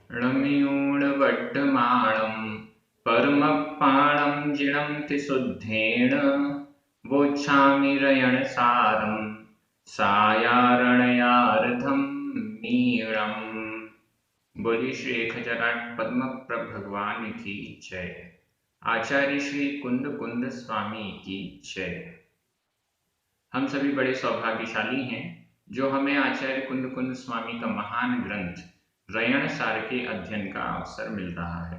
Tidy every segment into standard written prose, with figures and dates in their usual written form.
णमियूणवड्डमाणं परमपाणं जिणं शुद्धेन वोच्छामि रयणसारं सायारणयार्धं मीणम्। बोलिए श्री 1008 पद्म प्रभ भगवान की जय। आचार्य श्री कुंद कुंद स्वामी की जय। हम सभी बड़े सौभाग्यशाली हैं जो हमें आचार्य कुंद कुंद स्वामी का महान ग्रंथ रयण सार के अध्ययन का अवसर मिल रहा है।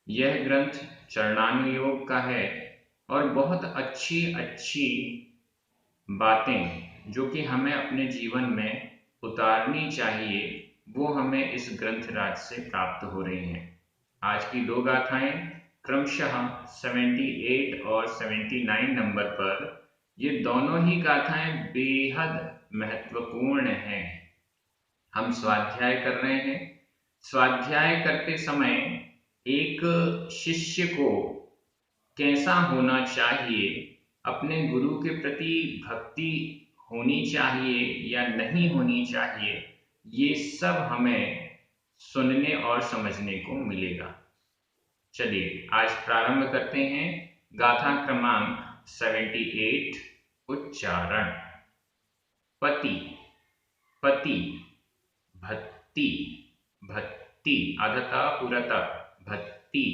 यह ग्रंथ चरणानुयोग का है और बहुत अच्छी अच्छी बातें जो कि हमें अपने जीवन में उतारनी चाहिए वो हमें इस ग्रंथ राज से प्राप्त हो रही हैं। आज की दो गाथाएं क्रमशः 78 और 79 नंबर पर, ये दोनों ही गाथाएं बेहद महत्वपूर्ण हैं। हम स्वाध्याय कर रहे हैं। स्वाध्याय करते समय एक शिष्य को कैसा होना चाहिए, अपने गुरु के प्रति भक्ति होनी चाहिए या नहीं होनी चाहिए, ये सब हमें सुनने और समझने को मिलेगा। चलिए आज प्रारंभ करते हैं। गाथा क्रमांक 78 उच्चारण। पति पति, भक्ति भक्ति, अधता पुरता, भक्ति,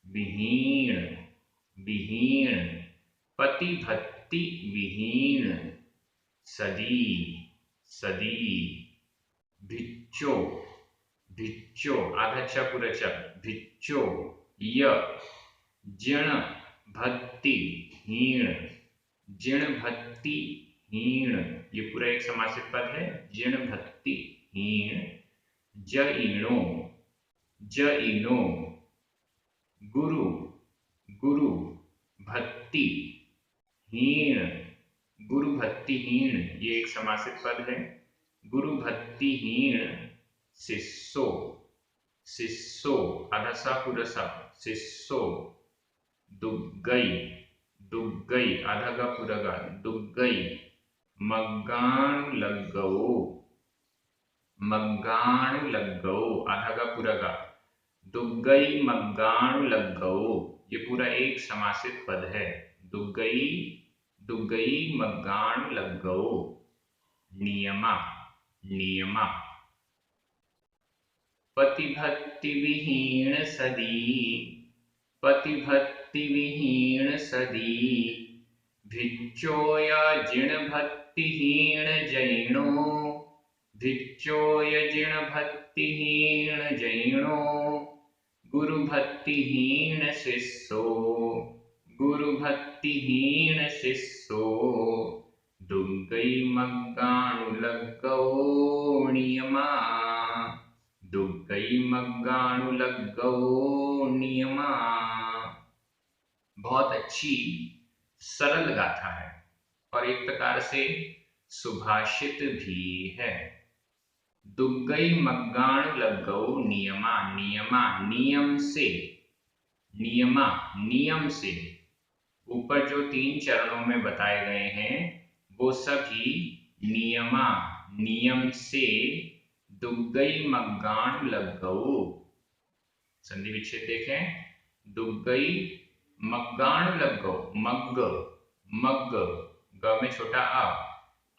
विहीण विहीण, पति भक्ति विहीण, सदी सदी, भिच्चो भिच्चो, आधा च पूरा च, भिच्चो, य, जिण भक्ति हीण, जिण भक्ति हीण, ये पूरा एक समासित पद है। जिण भक्ति हीण, जइणो जइणो, गुरु गुरु भक्ति हीण, गुरु भक्ति हीण, ये एक समासित पद है। गुरु भक्ति हीण, शिष्यो शिष्यो, आधा सा पूरा सा, शिष्यो, दुग्गई दुग्गई, आधा गा पूरा गा, दुग्गई, मग्गाण लग्गओ मग्गाण लग्गओ, आधा गा पूरा गा, दुग्गई मग्गाण लग्गओ, ये पूरा एक समासित पद है। दुग्गई दुग्गई मग्गाण लग्गओ, नियमा नियमा, पति भक्ति विहीण सदी, पति भक्ति विहीण सदी, भिच्चोय जिण भक्तिहीण जैणो, भिच्चोय जिण भक्तिहीण जैणो, गुरु भक्तिहीण शिष्यो, गुरु भक्तिहीण शिष्यो, दुग्गई मग्गाणु लग्गओ नियमा, दुग्गई मग्गाणु लग्गओ नियमा। बहुत अच्छी सरल गाथा है और एक प्रकार से सुभाषित भी है। दुग्गई मग्गाणु लग्गओ नियमा, नियमा नियम से, नियमा नियम से, ऊपर जो 3 चरणों में बताए गए हैं वो सभी नियमा नियम से, दुग्गई मग्गाण लग्गओ। संधि विच्छेद देखें, दुग्गई मग्गाण लग्गओ, मग्ग मग्ग, ग में छोटा आ,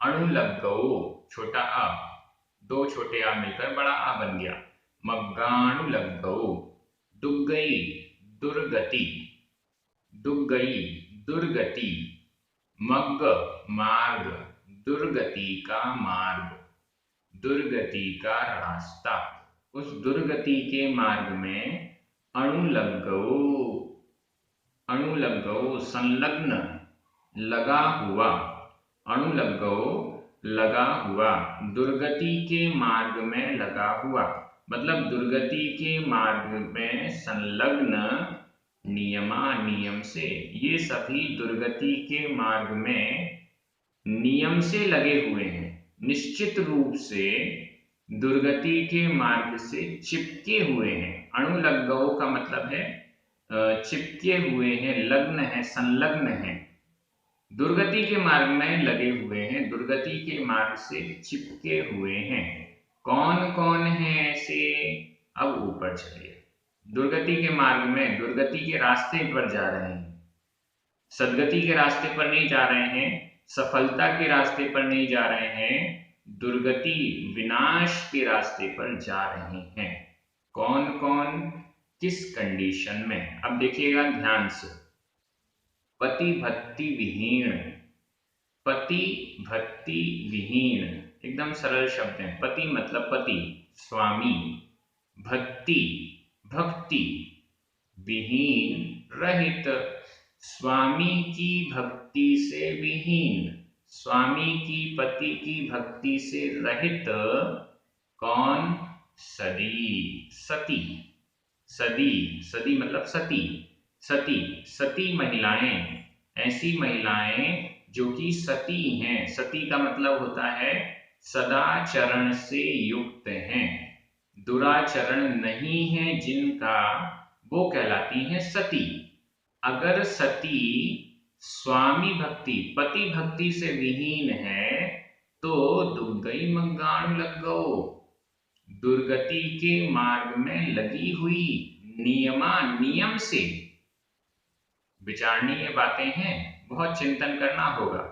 अणु लग्गओ, छोटा आ, 2 छोटे आ मिलकर बड़ा आ बन गया, मग्गाणु लग्गओ। दुग्गई दुर्गति, दुग्गई दुर्गति, मग्ग मार्ग, दुर्गति का मार्ग, दुर्गति का रास्ता, उस दुर्गति के मार्ग में अणु लग्गओ, अणु लग्गओ संलग्न, लगा हुआ, अणु लग्गओ लगा हुआ, दुर्गति के मार्ग में लगा हुआ, मतलब दुर्गति के मार्ग में संलग्न, नियमा नियम से, ये सभी दुर्गति के मार्ग में नियम से लगे हुए हैं, निश्चित रूप से दुर्गति के मार्ग से चिपके हुए हैं। अणु लग्गओ का मतलब है चिपके हुए हैं, लग्न है, संलग्न है, दुर्गति के मार्ग में लगे हुए हैं, दुर्गति के मार्ग से चिपके हुए हैं। कौन कौन है ऐसे? अब ऊपर चलिए, दुर्गति के मार्ग में, दुर्गति के रास्ते पर जा रहे हैं, सदगति के रास्ते पर नहीं जा रहे हैं, सफलता के रास्ते पर नहीं जा रहे हैं, दुर्गति विनाश के रास्ते पर जा रहे हैं। कौन कौन, किस कंडीशन में? अब देखिएगा ध्यान से, पति भक्ति विहीन, पति भक्ति विहीन, एकदम सरल शब्द है। पति मतलब पति, स्वामी, भक्ति भक्ति, विहीन रहित, स्वामी की भक्ति से विहीन, स्वामी की पति की भक्ति से रहित, कौन? सदी, सती, सदी, सदी मतलब सती, सती, सती महिलाएं, ऐसी महिलाएं जो कि सती हैं। सती का मतलब होता है सदाचरण से युक्त हैं, दुराचरण नहीं है जिनका, वो कहलाती हैं सती। अगर सती स्वामी भक्ति, पति भक्ति से विहीन है तो दुर्गई मंगाण लग गो, दुर्गति के मार्ग में लगी हुई, नियमा, नियम से। विचारणीय बातें हैं, बहुत चिंतन करना होगा।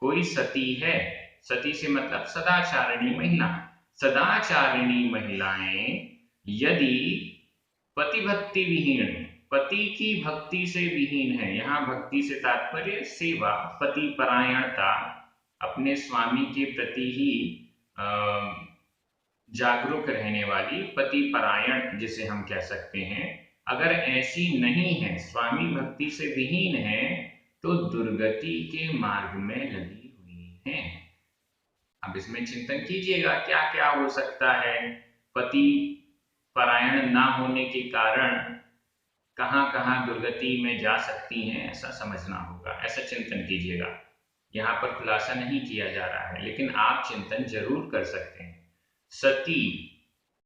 कोई सती है, सती से मतलब सदाचारिणी महिला, सदाचारिणी महिलाएं यदि पति भक्ति विहीन, पति की भक्ति से विहीन है, यहाँ भक्ति से तात्पर्य सेवा, पति परायणता, अपने स्वामी के प्रति ही जागरूक रहने वाली, पति परायण जिसे हम कह सकते हैं, अगर ऐसी नहीं है, स्वामी भक्ति से विहीन है, तो दुर्गति के मार्ग में लगी हुई हैं। अब इसमें चिंतन कीजिएगा क्या क्या हो सकता है, पति परायण ना होने के कारण कहाँ कहाँ दुर्गति में जा सकती हैं, ऐसा समझना होगा, ऐसा चिंतन कीजिएगा। यहाँ पर खुलासा नहीं किया जा रहा है, लेकिन आप चिंतन जरूर कर सकते हैं। सती,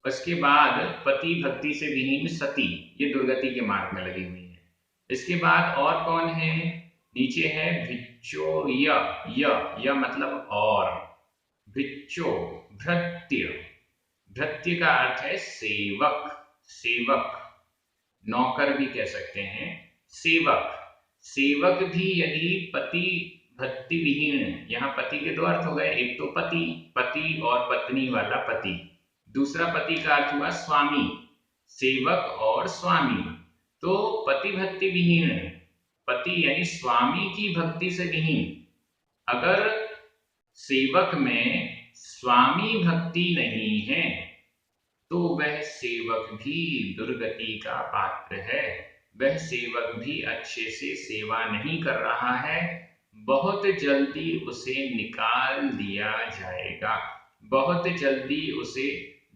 उसके बाद पति भक्ति से विहीन सती, ये दुर्गति के मार्ग में लगी हुई है। इसके बाद और कौन है? नीचे है भिक्षो, य मतलब और, भिक्षो भृत्य, भृत्य का अर्थ है सेवक, सेवक, नौकर भी कह सकते हैं, सेवक। सेवक भी यदि पति भक्ति विहीन, यहाँ पति के दो अर्थ हो गए, एक तो पति, पति और पत्नी वाला पति, दूसरा पति का अर्थ हुआ स्वामी, सेवक और स्वामी। तो पति भक्ति विहीन, पति यानी स्वामी की भक्ति से विहीन। अगर सेवक में स्वामी भक्ति नहीं है तो वह सेवक भी दुर्गति का पात्र है, वह सेवक भी अच्छे से सेवा नहीं कर रहा है, बहुत जल्दी उसे निकाल दिया जाएगा, बहुत जल्दी उसे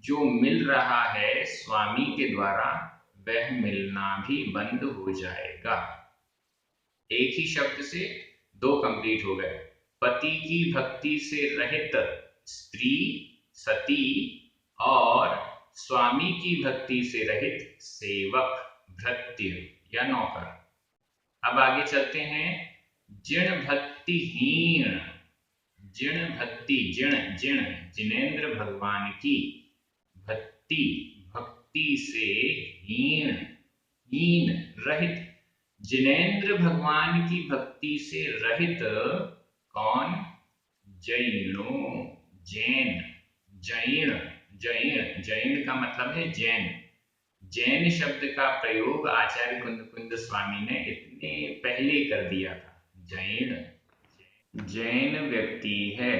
जो मिल रहा है स्वामी के द्वारा वह मिलना भी बंद हो जाएगा। एक ही शब्द से दो कंप्लीट हो गए, पति की भक्ति से रहित स्त्री सती और स्वामी की भक्ति से रहित सेवक भृत्य या नौकर। अब आगे चलते हैं, जिण भक्तिहीन, जिण भक्ति, जिण जिण जिनेंद्र भगवान की भक्ति, भक्ति से हीन, हीन रहित, जिनेंद्र भगवान की भक्ति से रहित कौन? जैनो, जैन, जैन, जैन, जैन का मतलब है जैन। जैन शब्द का प्रयोग आचार्य कुंद स्वामी ने इतने पहले कर दिया था। जैन, जैन व्यक्ति है,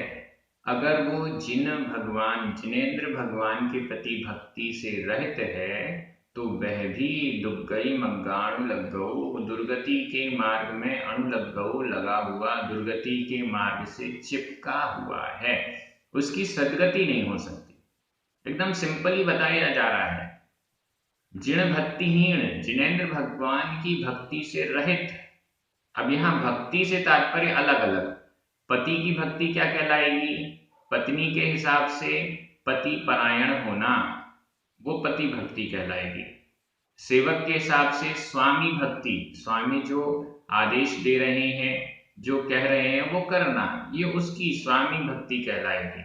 अगर वो जिन भगवान, जिनेंद्र भगवान के प्रति भक्ति से रहित है तो वह भी दुर्गई मग्गाणु लग गौ, दुर्गति के मार्ग में अणु लग गौ, लगा हुआ, दुर्गति के मार्ग से चिपका हुआ है, उसकी सदगति नहीं हो सकती। एकदम सिंपल ही बताया जा रहा है। जिण भक्तिहीन, जिनेंद्र भगवान की भक्ति से रहित। अब यहाँ भक्ति से तात्पर्य अलग अलग, पति की भक्ति क्या कहलाएगी? पत्नी के हिसाब से पति परायण होना, वो पति भक्ति कहलाएगी। सेवक के हिसाब से स्वामी भक्ति, स्वामी जो आदेश दे रहे हैं, जो कह रहे हैं वो करना, ये उसकी स्वामी भक्ति कहलाएगी।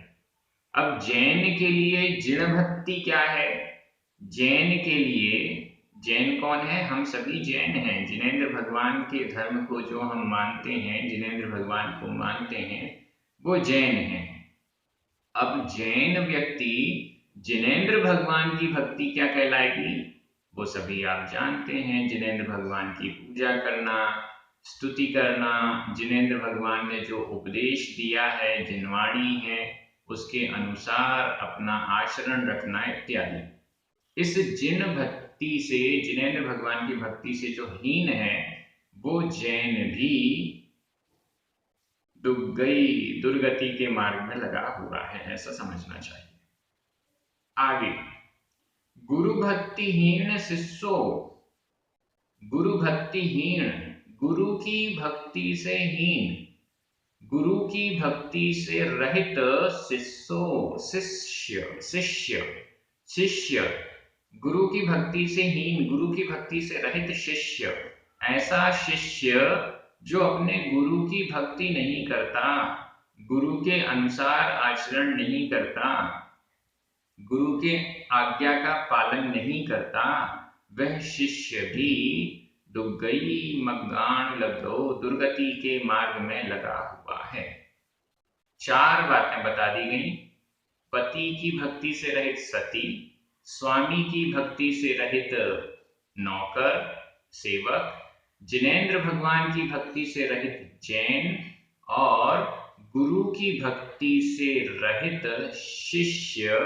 अब जैन के लिए जिण भक्ति क्या है? जैन के लिए, जैन कौन है? हम सभी जैन हैं। जिनेंद्र भगवान के धर्म को जो हम मानते हैं, जिनेंद्र भगवान को मानते हैं, वो जैन हैं। अब जैन व्यक्ति जिनेंद्र भगवान की भक्ति क्या कहलाएगी? वो सभी आप जानते हैं। जिनेंद्र भगवान की पूजा करना, स्तुति करना, जिनेंद्र भगवान ने जो उपदेश दिया है, जिनवाणी है, उसके अनुसार अपना आचरण रखना इत्यादि। इस जिन भक्ति से, जिनेंद्र भगवान की भक्ति से जो हीन है, वो जैन भी दुर्गति के मार्ग में लगा हुआ है, ऐसा समझना चाहिए। आगे, गुरु भक्तिहीन शिष्यो, गुरु भक्तिहीन, गुरु की भक्ति से हीन, गुरु की भक्ति से रहित शिष्यो, शिष्य शिष्य शिष्य, गुरु की भक्ति से हीन, गुरु की भक्ति से रहित शिष्य, ऐसा शिष्य जो अपने गुरु की भक्ति नहीं करता, गुरु के अनुसार आचरण नहीं करता, गुरु के आज्ञा का पालन नहीं करता, वह शिष्य भी दुग्गई मग्गाण लगो, दुर्गति के मार्ग में लगा हुआ है। 4 बातें बता दी गई। पति की भक्ति से रहित सती, स्वामी की भक्ति से रहित नौकर सेवक, जिनेंद्र भगवान की भक्ति से रहित जैन, और गुरु की भक्ति से रहित शिष्य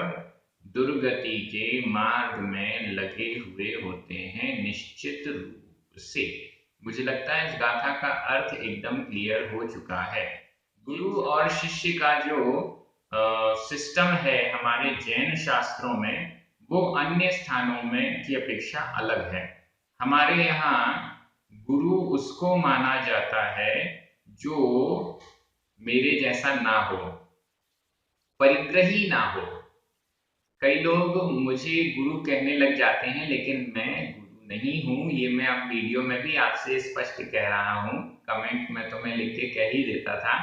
दुर्गति के मार्ग में लगे हुए होते हैं निश्चित रूप से। मुझे लगता है इस गाथा का अर्थ एकदम क्लियर हो चुका है। गुरु और शिष्य का जो सिस्टम है हमारे जैन शास्त्रों में, वो अन्य स्थानों में की अपेक्षा अलग है। हमारे यहाँ गुरु उसको माना जाता है जो मेरे जैसा ना हो, परिग्रही ना हो। कई लोग मुझे गुरु कहने लग जाते हैं, लेकिन मैं गुरु नहीं हूं। ये मैं अब वीडियो में भी आपसे स्पष्ट कह रहा हूं। कमेंट में तो मैं लिख के कह ही देता था,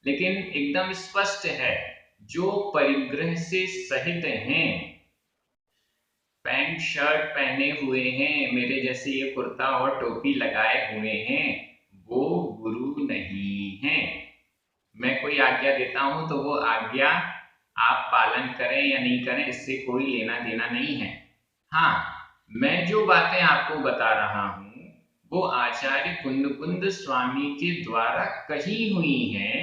लेकिन एकदम स्पष्ट है, जो परिग्रह से सहित हैं, पैंट शर्ट पहने हुए हैं, मेरे जैसे ये कुर्ता और टोपी लगाए हुए हैं, वो गुरु नहीं हैं। मैं कोई आज्ञा देता हूं तो वो आज्ञा आप पालन करें या नहीं करें, इससे कोई लेना देना नहीं है। हाँ, मैं जो बातें आपको बता रहा हूं वो आचार्य कुंद स्वामी के द्वारा कही हुई हैं।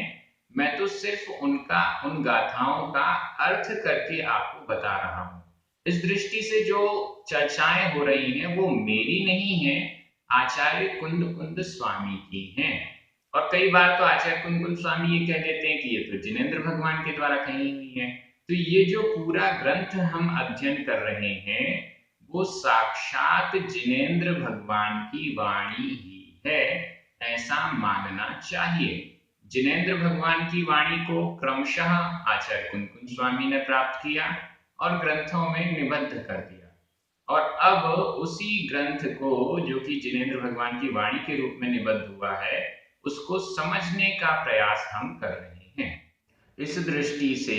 मैं तो सिर्फ उन गाथाओं का अर्थ करके आपको बता रहा हूं। इस दृष्टि से जो चर्चाएं हो रही हैं वो मेरी नहीं है, आचार्य कुंद स्वामी की हैं। और कई बार तो आचार्य कुंद स्वामी ये कह देते हैं कि ये तो जिनेंद्र भगवान के द्वारा कही हुई है। तो ये जो पूरा ग्रंथ हम अध्ययन कर रहे हैं वो साक्षात जिनेंद्र भगवान की वाणी ही है, ऐसा मानना चाहिए। जिनेंद्र भगवान की वाणी को क्रमशः आचार्य कुंद स्वामी ने प्राप्त किया और ग्रंथों में निबद्ध कर दिया, और अब उसी ग्रंथ को, जो कि जिनेंद्र भगवान की वाणी के रूप में निबद्ध हुआ है, उसको समझने का प्रयास हम कर रहे हैं। इस दृष्टि से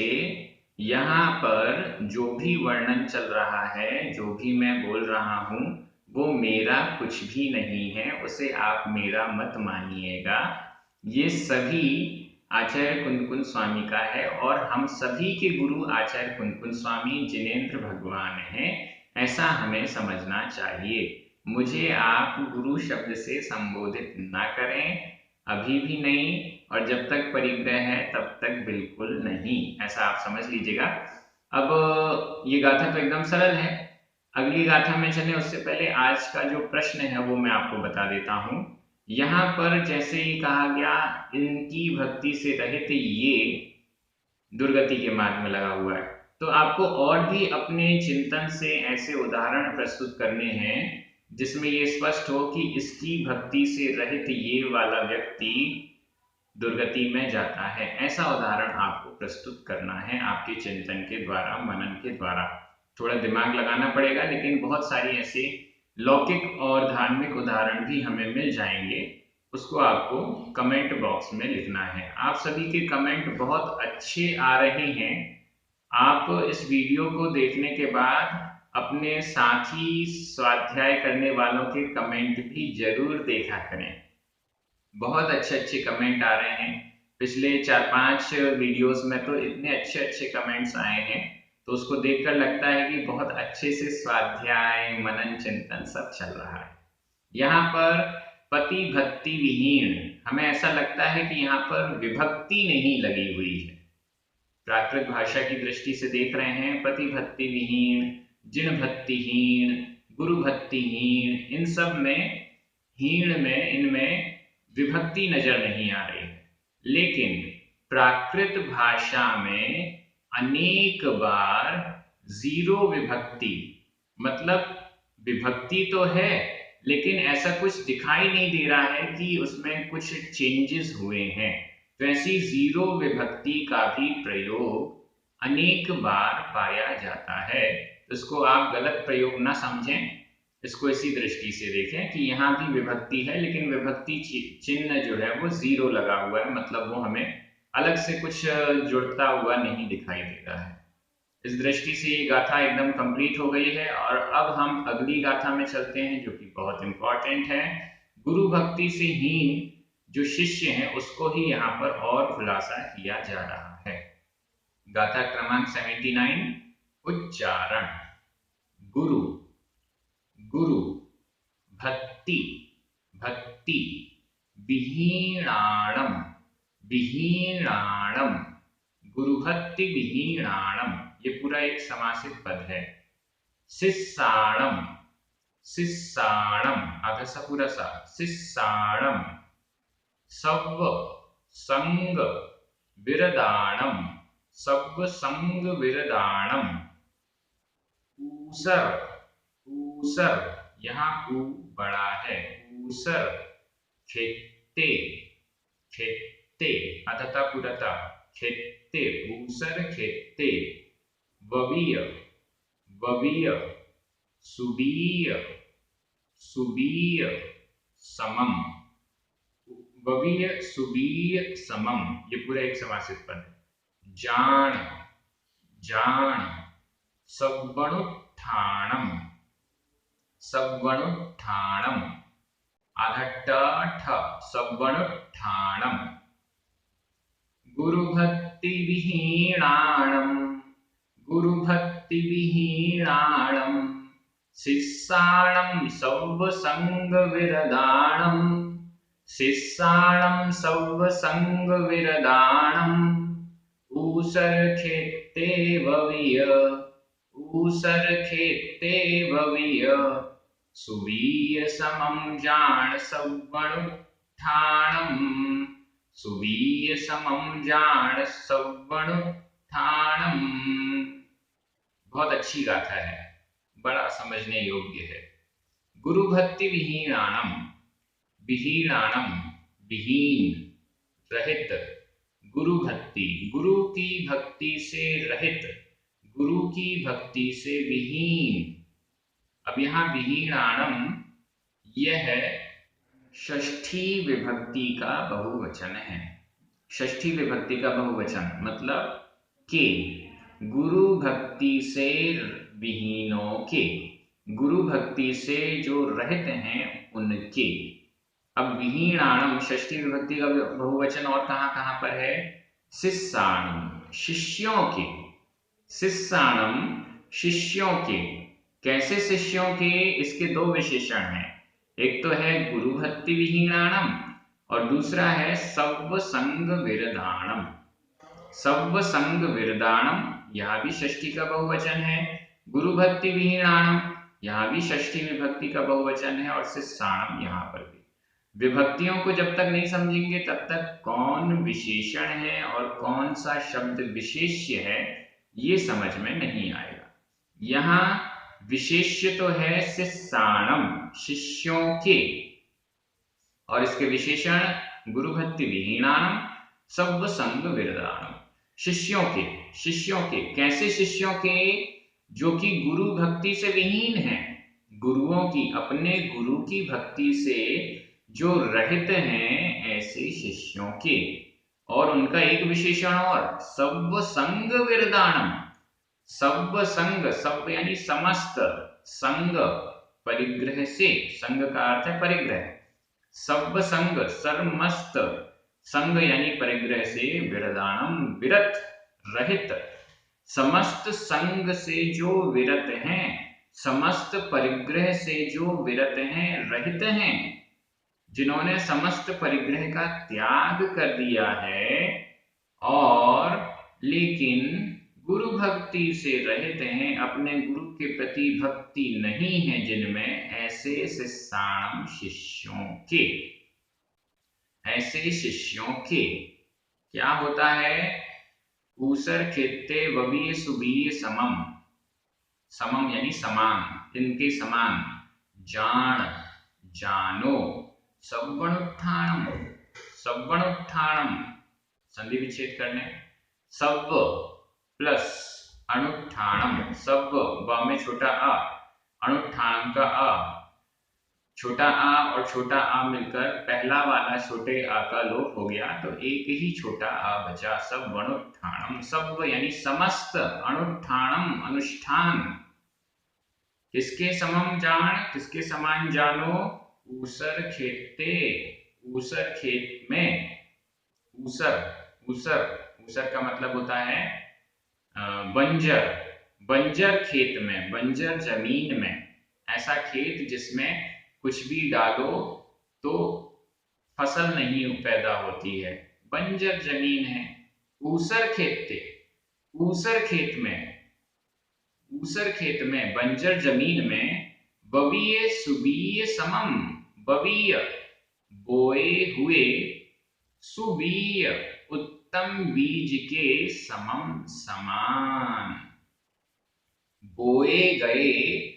यहाँ पर जो भी वर्णन चल रहा है, जो भी मैं बोल रहा हूँ, वो मेरा कुछ भी नहीं है, उसे आप मेरा मत मानिएगा। ये सभी आचार्य कुंद स्वामी का है, और हम सभी के गुरु आचार्य कुंद स्वामी जिनेंद्र भगवान हैं, ऐसा हमें समझना चाहिए। मुझे आप गुरु शब्द से संबोधित ना करें, अभी भी नहीं, और जब तक परिग्रह है तब तक बिल्कुल नहीं, ऐसा आप समझ लीजिएगा। अब ये गाथा तो एकदम सरल है। अगली गाथा में चले उससे पहले आज का जो प्रश्न है वो मैं आपको बता देता हूँ। यहाँ पर जैसे ही कहा गया इनकी भक्ति से रहित ये दुर्गति के मार्ग में लगा हुआ है, तो आपको और भी अपने चिंतन से ऐसे उदाहरण प्रस्तुत करने हैं जिसमें ये स्पष्ट हो कि इसकी भक्ति से रहित ये वाला व्यक्ति दुर्गति में जाता है। ऐसा उदाहरण आपको प्रस्तुत करना है आपके चिंतन के द्वारा, मनन के द्वारा। थोड़ा दिमाग लगाना पड़ेगा, लेकिन बहुत सारी ऐसे लौकिक और धार्मिक उदाहरण भी हमें मिल जाएंगे। उसको आपको कमेंट बॉक्स में लिखना है। आप सभी के कमेंट बहुत अच्छे आ रहे हैं। आप इस वीडियो को देखने के बाद अपने साथी स्वाध्याय करने वालों के कमेंट भी जरूर देखा करें। बहुत अच्छे अच्छे कमेंट आ रहे हैं। पिछले 4-5 वीडियोस में तो इतने अच्छे अच्छे कमेंट्स आए हैं, तो उसको देखकर लगता है कि बहुत अच्छे से स्वाध्याय मनन चिंतन सब चल रहा है। यहाँ पर पति भक्ति विहीन, हमें ऐसा लगता है कि यहाँ पर विभक्ति नहीं लगी हुई है। प्राकृत भाषा की दृष्टि से देख रहे हैं, पति भक्ति विहीन, जिन भक्तिहीन, गुरु भक्तिहीन, इन सब में हीन में इनमें विभक्ति नजर नहीं आ रही है। लेकिन प्राकृत भाषा में अनेक बार जीरो विभक्ति, मतलब विभक्ति तो है लेकिन ऐसा कुछ दिखाई नहीं दे रहा है कि उसमें कुछ चेंजेस हुए हैं। तो ऐसी जीरो विभक्ति का भी प्रयोग अनेक बार पाया जाता है। इसको आप गलत प्रयोग ना समझें, इसको इसी दृष्टि से देखें कि यहाँ भी विभक्ति है लेकिन विभक्ति चिन्ह जो है वो जीरो लगा हुआ है, मतलब वो हमें अलग से कुछ जुड़ता हुआ नहीं दिखाई दे रहा है। इस दृष्टि से ये गाथा एकदम कंप्लीट हो गई है। और अब हम अगली गाथा में चलते हैं जो कि बहुत इंपॉर्टेंट है। गुरु भक्ति से हीन जो शिष्य हैं उसको ही यहाँ पर और खुलासा किया जा रहा है। गाथा क्रमांक 79, उच्चारण। गुरु गुरु, भक्ति भक्ति, विहीणाणम विहीणाणम, गुरुभक्ति विहीणाणम, ये पूरा एक समासित पद है। शिष्याणम शिष्याणम, आधा सा पूरा सा, शिष्याणम, सव्व संग विरदाणम सव्व संग विरदाणम, ऊसर ऊसर, यहाँ ऊ बड़ा है, ऊसर, खेते खेते, अधता पुरता, खेते, ऊसर खेते, ववीय ववीय, सुबीय सुबीय, समम, ववीय सुबीय समम, ये पूरा एक समासित पद है। जान जान, सव्वणुत्थानम सव्वणुत्थानम, आधा ठ, सव्वणुत्थानम, गुरुभक्ति विहीणाणम गुरुभक्ति विहीणाणम, शिष्याणम सव्व संग विरदाणम शिष्याणम सव्व संग विरदाणम, ऊसर खेते ववीय ऊसर खेते ववीय, सुबीय समम जान सव्वणुत्थानम सुबीय समम जान सव्वणुत्थानम। बहुत अच्छी गाथा है, बड़ा समझने योग्य है। गुरु भक्ति विहीणाणम, विहीणाणम विहीन, रहित, गुरु भक्ति, गुरु की भक्ति से रहित, गुरु की भक्ति से विहीन। अब यहाँ विहीणाणम यह षष्ठी विभक्ति का बहुवचन है। षष्ठी विभक्ति का बहुवचन मतलब के, गुरु भक्ति से विहीनों के, गुरु भक्ति से जो रहित हैं उनके। अब विहीणाणम षष्ठी विभक्ति का बहुवचन और कहाँ पर है? शिष्याणम, शिष्यों के, शिष्याणम शिष्यों के। कैसे शिष्यों के? इसके दो विशेषण हैं, एक तो है गुरु भक्ति विहीणाणम और दूसरा है सव्व संग विरदाणम। सव्व संग विरदाणम, यहाँ भी षष्ठी का बहुवचन है। गुरु भक्ति विहीणाणम, यहाँ भी षष्ठी विभक्ति का बहुवचन है। और शिष्याणम, यहाँ पर भी। विभक्तियों को जब तक नहीं समझेंगे तब तक कौन विशेषण है और कौन सा शब्द विशेष्य है ये समझ में नहीं आएगा। यहाँ विशेष्य तो है शिष्याणम, शिष्यों के, और इसके विशेषण गुरु भक्ति विहीणाणम सव्व संग विरदाणम, शिष्यों के। शिष्यों के कैसे? शिष्यों के जो कि गुरु भक्ति से विहीन है, गुरुओं की, अपने गुरु की भक्ति से जो रहित हैं, ऐसे शिष्यों के। और उनका एक विशेषण और, सव्व संग विरदाणम, सब संग, सब यानी समस्त, संग परिग्रह से, संग का अर्थ है परिग्रह, सब संग सर्वमस्त, संग यानी परिग्रह से, विरदानम विरत रहित, समस्त संग से जो विरत हैं, समस्त परिग्रह से जो विरत हैं, रहित हैं, जिन्होंने समस्त परिग्रह का त्याग कर दिया है और लेकिन गुरु भक्ति से रहित हैं, अपने गुरु के प्रति भक्ति नहीं है जिनमें, ऐसे शिष्याणम शिष्यों के, ऐसे शिष्यों के क्या होता है, ऊसर खेते ववीय सुबीय समम, समम यानी समान, इनके समान, जान जानो, सव्वणुत्थानम, सव्वणुत्थानम संधि विच्छेद करने, सव्व प्लस अनुत्थानम, सव्व व में छोटा आ, अनुत्थानम का आ, छोटा आ और छोटा आ मिलकर पहला वाला छोटे आ का लोप हो गया तो एक ही छोटा आ बचा, सव्वणुत्थानम, सव्व यानी समस्त, अनुत्थानम अनुष्ठान, किसके समम जान, किसके समान जानो, ऊसर खेते, ऊसर खेत में, ऊसर, ऊसर, ऊसर का मतलब होता है बंजर, बंजर खेत में, बंजर जमीन में, ऐसा खेत जिसमें कुछ भी डालो तो फसल नहीं पैदा होती है, बंजर जमीन है। ऊसर खेते, ऊसर खेत में, ऊसर खेत में, बंजर जमीन में, बवीय सुबीय समम, बवीय बोए हुए, सुबीय उत्तम बीज के समम समान, बोए गए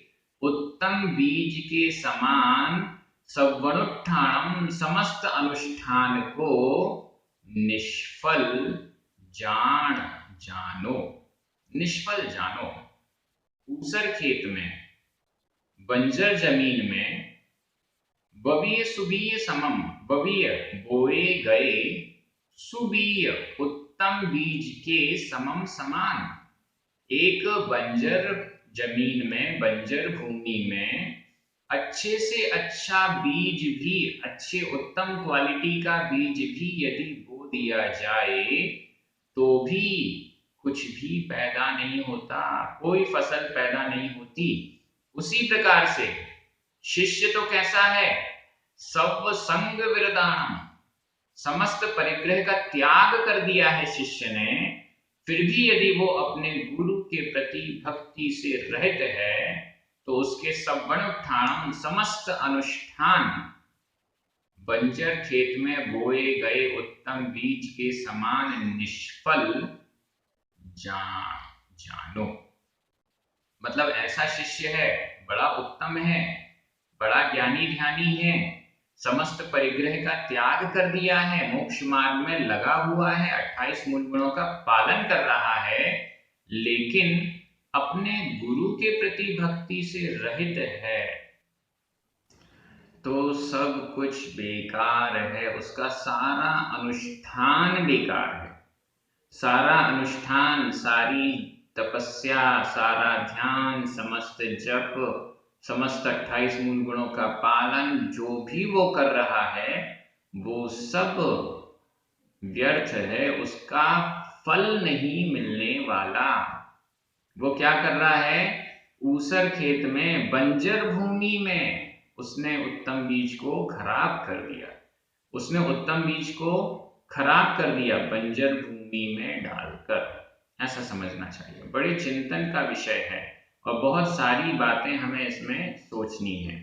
उत्तम बीज के समान, सव्वणुत्थानम समस्त अनुष्ठान को निष्फल जान जानो, निष्फल जानो। ऊसर खेत में, बंजर जमीन में, बवीय सुबीय समम, बवीय बोए गए, सुबीय उत्तम बीज के समम समान, एक बंजर जमीन में, बंजर भूमि में अच्छे से अच्छा बीज भी, अच्छे उत्तम क्वालिटी का बीज भी यदि बो दिया जाए तो भी कुछ भी पैदा नहीं होता, कोई फसल पैदा नहीं होती। उसी प्रकार से शिष्य तो कैसा है, सब संग विरदानम, समस्त परिग्रह का त्याग कर दिया है शिष्य ने, फिर भी यदि वो अपने गुरु के प्रति भक्ति से रहित है तो उसके सव्वणुत्थानम समस्त अनुष्ठान, बंजर खेत में बोए गए उत्तम बीज के समान निष्फल जानो। मतलब ऐसा शिष्य है, बड़ा उत्तम है, बड़ा ज्ञानी ध्यानी है, समस्त परिग्रह का त्याग कर दिया है, मोक्ष मार्ग में लगा हुआ है, 28 मूल गुणों का पालन कर रहा है, लेकिन अपने गुरु के प्रति भक्ति से रहित है तो सब कुछ बेकार है, उसका सारा अनुष्ठान बेकार है, सारा अनुष्ठान, सारी तपस्या, सारा ध्यान, समस्त जप, समस्त 28 मूल गुणों का पालन, जो भी वो कर रहा है वो सब व्यर्थ है, उसका फल नहीं मिलने वाला। वो क्या कर रहा है, ऊसर खेत में, बंजर भूमि में उसने उत्तम बीज को खराब कर दिया, उसने उत्तम बीज को खराब कर दिया बंजर भूमि में डालकर, ऐसा समझना चाहिए। बड़े चिंतन का विषय है और बहुत सारी बातें हमें इसमें सोचनी है।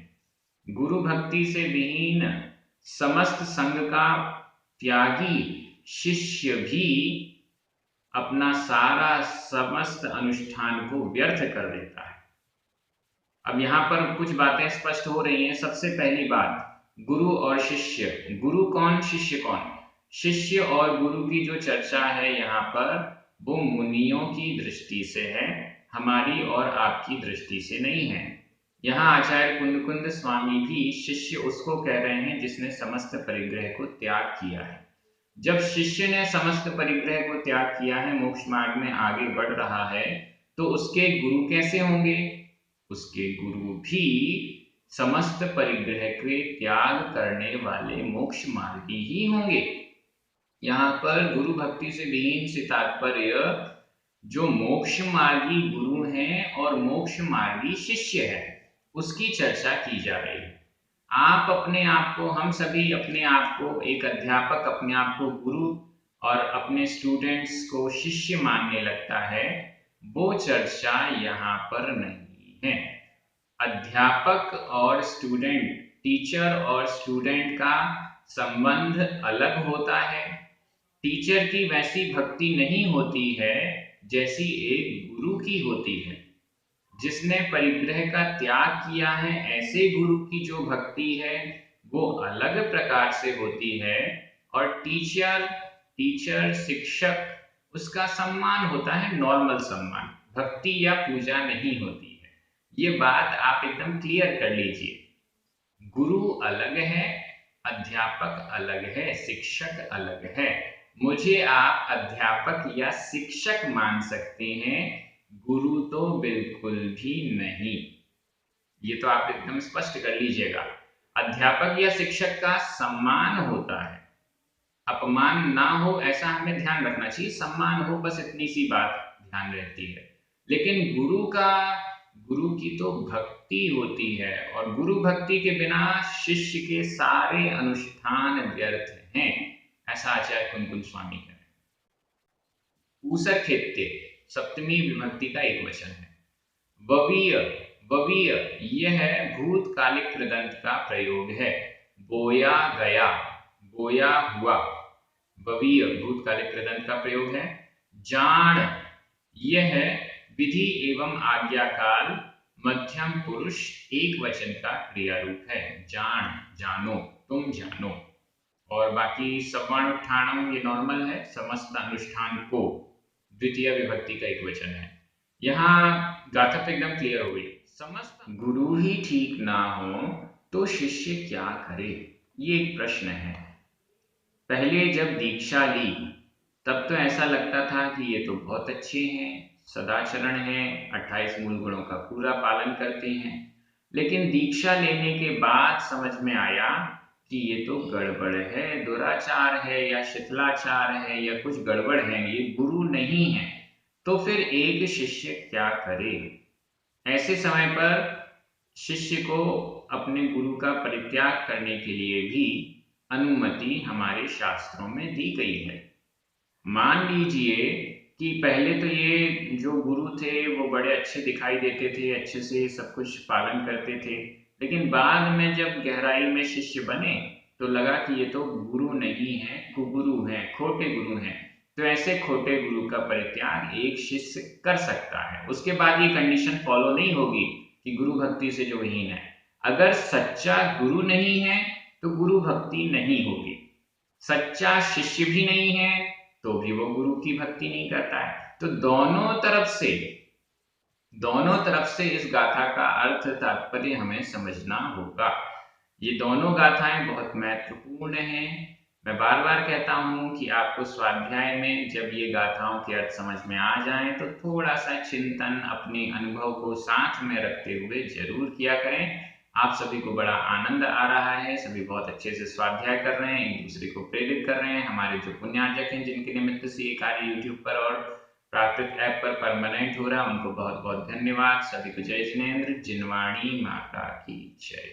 गुरु भक्ति से विहीन, समस्त संग का त्यागी शिष्य भी अपना सारा समस्त अनुष्ठान को व्यर्थ कर देता है। अब यहाँ पर कुछ बातें स्पष्ट हो रही हैं। सबसे पहली बात, गुरु और शिष्य, गुरु कौन, शिष्य कौन। शिष्य और गुरु की जो चर्चा है यहाँ पर वो मुनियों की दृष्टि से है, हमारी और आपकी दृष्टि से नहीं है। यहाँ आचार्य कुंद स्वामी भी शिष्य उसको कह रहे हैं जिसने समस्त परिग्रह को त्याग किया है। जब शिष्य ने समस्त परिग्रह को त्याग किया है, मोक्ष मार्ग में आगे बढ़ रहा है, तो उसके गुरु कैसे होंगे? उसके गुरु भी समस्त परिग्रह के त्याग करने वाले मोक्ष मार्गी ही होंगे। यहाँ पर गुरु भक्ति से विहीन से तात्पर्य जो मोक्ष मार्गी गुरु हैं और मोक्ष मार्गी शिष्य है, उसकी चर्चा की जा रही है। आप अपने आप को, हम सभी अपने आप को, एक अध्यापक अपने आप को गुरु और अपने स्टूडेंट्स को शिष्य मानने लगता है, वो चर्चा यहाँ पर नहीं है। अध्यापक और स्टूडेंट, टीचर और स्टूडेंट का संबंध अलग होता है। टीचर की वैसी भक्ति नहीं होती है जैसी एक गुरु की होती है। जिसने परिग्रह का त्याग किया है, ऐसे गुरु की जो भक्ति है वो अलग प्रकार से होती है। और टीचर शिक्षक, उसका सम्मान होता है नॉर्मल सम्मान, भक्ति या पूजा नहीं होती है। ये बात आप एकदम क्लियर कर लीजिए। गुरु अलग है, अध्यापक अलग है, शिक्षक अलग है। मुझे आप अध्यापक या शिक्षक मान सकते हैं, गुरु तो बिल्कुल भी नहीं। ये तो आप एकदम स्पष्ट कर लीजिएगा। अध्यापक या शिक्षक का सम्मान होता है, अपमान ना हो ऐसा हमें ध्यान रखना चाहिए, सम्मान हो, बस इतनी सी बात ध्यान रहती है। लेकिन गुरु की तो भक्ति होती है, और गुरु भक्ति के बिना शिष्य के सारे अनुष्ठान व्यर्थ हैं, ऐसा आचार्य कुंकुम स्वामी कहते हैं। ऊसरखेत्ते सप्तमी विभक्ति का एक वचन है। ववीय, ववीय यह भूतकालिक कृदंत का प्रयोग है। बोया गया, बोया हुआ, ववीय भूतकालिक कृदंत का प्रयोग है। जान यह विधि एवं आज्ञाकाल मध्यम पुरुष एक वचन का क्रिया रूप है। जान, जानो, तुम जानो। और बाकी सवर्णोत्थानम ये नॉर्मल है, समस्त अनुष्ठान को द्वितीय विभक्ति का एक वचन है। यहाँ गाथा तो एकदम क्लियर हो गई। समस्त गुरु ही ठीक ना हो तो शिष्य क्या करे, ये एक प्रश्न है। पहले जब दीक्षा ली तब तो ऐसा लगता था कि ये तो बहुत अच्छे हैं, सदाचरण हैं, 28 मूल गुणों का पूरा पालन करते हैं। लेकिन दीक्षा लेने के बाद समझ में आया कि ये तो गड़बड़ है, दुराचार है या शिथिलाचार है या कुछ गड़बड़ है, ये गुरु नहीं है। तो फिर एक शिष्य क्या करे? ऐसे समय पर शिष्य को अपने गुरु का परित्याग करने के लिए भी अनुमति हमारे शास्त्रों में दी गई है। मान लीजिए कि पहले तो ये जो गुरु थे वो बड़े अच्छे दिखाई देते थे, अच्छे से सब कुछ पालन करते थे, लेकिन बाद में जब गहराई में शिष्य बने तो लगा कि ये तो गुरु नहीं है, कुगुरु हैं, खोटे गुरु हैं। तो ऐसे खोटे गुरु का परित्याग एक शिष्य कर सकता है। उसके बाद ये कंडीशन फॉलो नहीं होगी कि गुरु भक्ति से जो हीन है। अगर सच्चा गुरु नहीं है तो गुरु भक्ति नहीं होगी, सच्चा शिष्य भी नहीं है तो भी वो गुरु की भक्ति नहीं करता है। तो दोनों तरफ से इस गाथा का अर्थ तात्पर्य हमें समझना होगा। ये दोनों गाथाएं बहुत महत्वपूर्ण हैं। मैं बार बार कहता हूं कि आपको स्वाध्याय में जब ये गाथाओं के अर्थ समझ में आ जाएं तो थोड़ा सा चिंतन अपने अनुभव को साथ में रखते हुए जरूर किया करें। आप सभी को बड़ा आनंद आ रहा है, सभी बहुत अच्छे से स्वाध्याय कर रहे हैं, एक दूसरे को प्रेरित कर रहे हैं। हमारे जो पुण्यार्जक हैं जिनके निमित्त से ये कार्य यूट्यूब पर और प्राकृत ऐप पर परमानेंट हो रहा है, उनको बहुत बहुत धन्यवाद। सभी को जय जिनेंद्र। जिनवाणी माता की जय।